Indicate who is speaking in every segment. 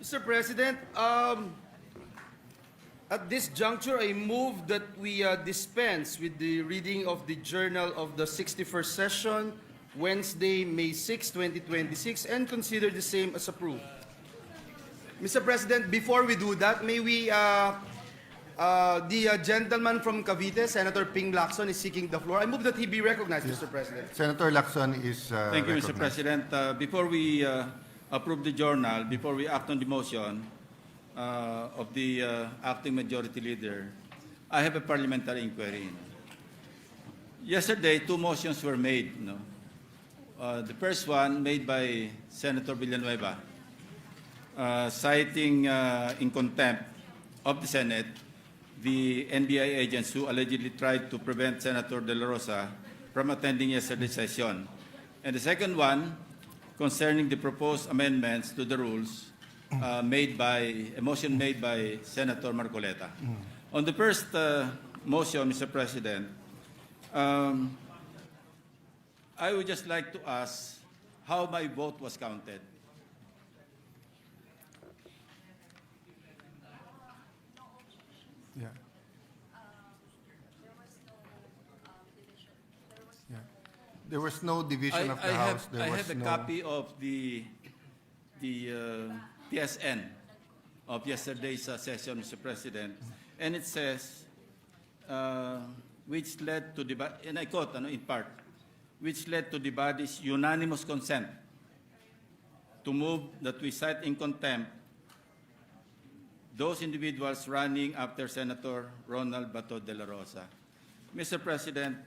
Speaker 1: Mr. President, at this juncture, I move that we dispense with the reading of the Journal of the 61st Session, Wednesday, May 6, 2026, and consider the same as approved. Mr. President, before we do that, may we, the gentleman from Cavite, Senator Ping Lacson, is seeking the floor. I move that he be recognized, Mr. President.
Speaker 2: Senator Lacson is
Speaker 3: Thank you, Mr.
Speaker 2: recognized.
Speaker 3: President. Before we approve the journal, before we act on the motion of the acting majority leader, I have a parliamentary inquiry. Yesterday, two motions were made. The first one made by Senator Villanueva, citing in contempt of the Senate the NBI agents who allegedly tried to prevent Senator De La Rosa from attending yesterday's session. And the second one concerning the proposed amendments to the rules a motion made by Senator Marcoleta. On the first motion, Mr. President, I would just like to ask how my vote was counted.
Speaker 2: Yeah. Yeah. There was no division of the House.
Speaker 3: I have a copy of the TSN of yesterday's session, Mr. President, and it says, which led to the, and I quote, in part, which led to the body's unanimous consent to move that we cite in contempt those individuals running after Senator Ronald Bato de la Rosa. Mr. President,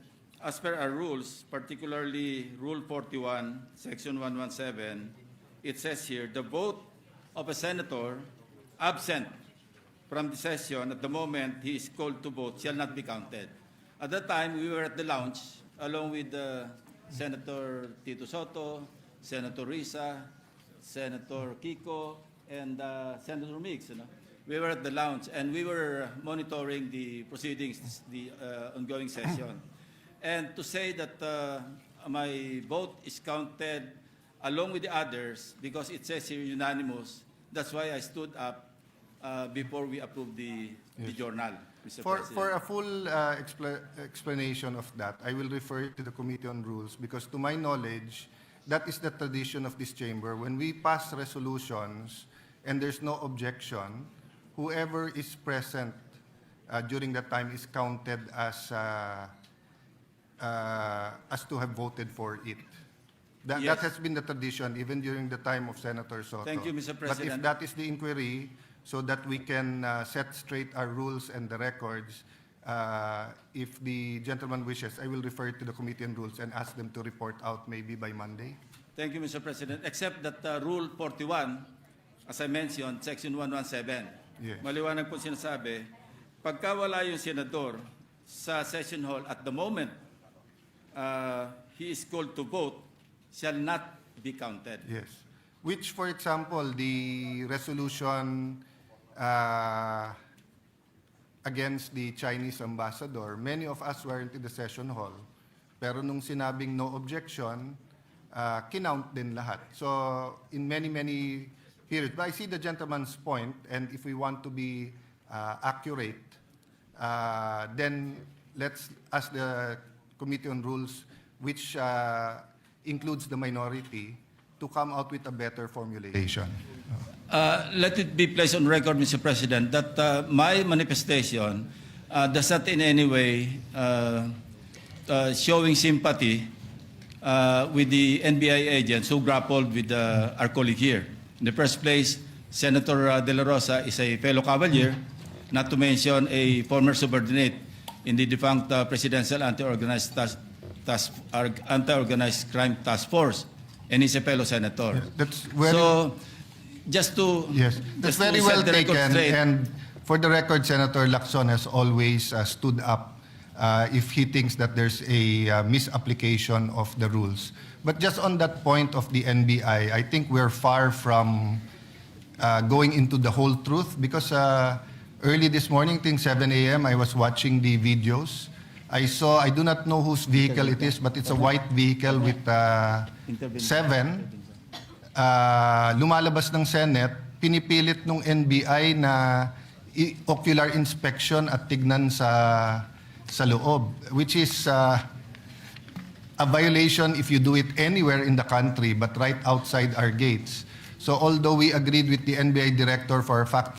Speaker 3: as per our rules, particularly Rule 41, Section 117, it says here, the vote of a senator absent from the session at the moment he is called to vote shall not be counted. At that time, we were at the lounge along with Senator Tito Soto, Senator Risa, Senator Kiko, and Senator Mix. We were at the lounge and we were monitoring the proceedings, the ongoing session. And to say that my vote is counted along with the others, because it says here unanimous, that's why I stood up before we approved the journal, Mr. President.
Speaker 2: For a full explanation of that, I will refer to the Committee on Rules, because to my knowledge, that is the tradition of this chamber. When we pass resolutions and there's no objection, whoever is present during that time is counted as to have voted for it. That has been the tradition even during the time of Senator Soto.
Speaker 3: Thank you, Mr. President.
Speaker 2: But if that is the inquiry, so that we can set straight our rules and the records, if the gentleman wishes, I will refer to the Committee on Rules and ask them to report out maybe by Monday.
Speaker 3: Thank you, Mr. President. Except that Rule 41, as I mentioned, Section 117, maliwanag po sinasabi, pagka wala yung senador sa session hall at the moment he is called to vote, shall not be counted.
Speaker 2: Yes. Which, for example, the resolution against the Chinese ambassador, many of us weren't in the session hall. Pero nung sinabing no objection, kinount din lahat. So, in many periods. But I see the gentleman's point, and if we want to be accurate, then let's ask the Committee on Rules, which includes the minority, to come out with a better formulation.
Speaker 3: Let it be placed on record, Mr. President, that my manifestation does not in any way showing sympathy with the NBI agents who grappled with our colleague here. In the first place, Senator De La Rosa is a fellow cavalier, not to mention a former subordinate in the defunct Presidential Anti-Organized Crime Task Force, and he's a fellow senator.
Speaker 2: That's very,
Speaker 3: so, just to
Speaker 2: that's
Speaker 3: just
Speaker 2: very
Speaker 3: to
Speaker 2: well
Speaker 3: set the record
Speaker 2: taken.
Speaker 3: straight.
Speaker 2: And for the record, Senator Lacson has always stood up if he thinks that there's a misapplication of the rules. But just on that point of the NBI, I think we're far from going into the whole truth, because early this morning, I think 7 a.m., I was watching the videos. I saw, I do not know whose vehicle it is, but it's a white vehicle with 7. Lumalabas ng Senate, pinipilit nung NBI na ocular inspection at tignan sa loob, which is a violation if you do it anywhere in the country but right outside our gates. So although we agreed with the NBI director for fact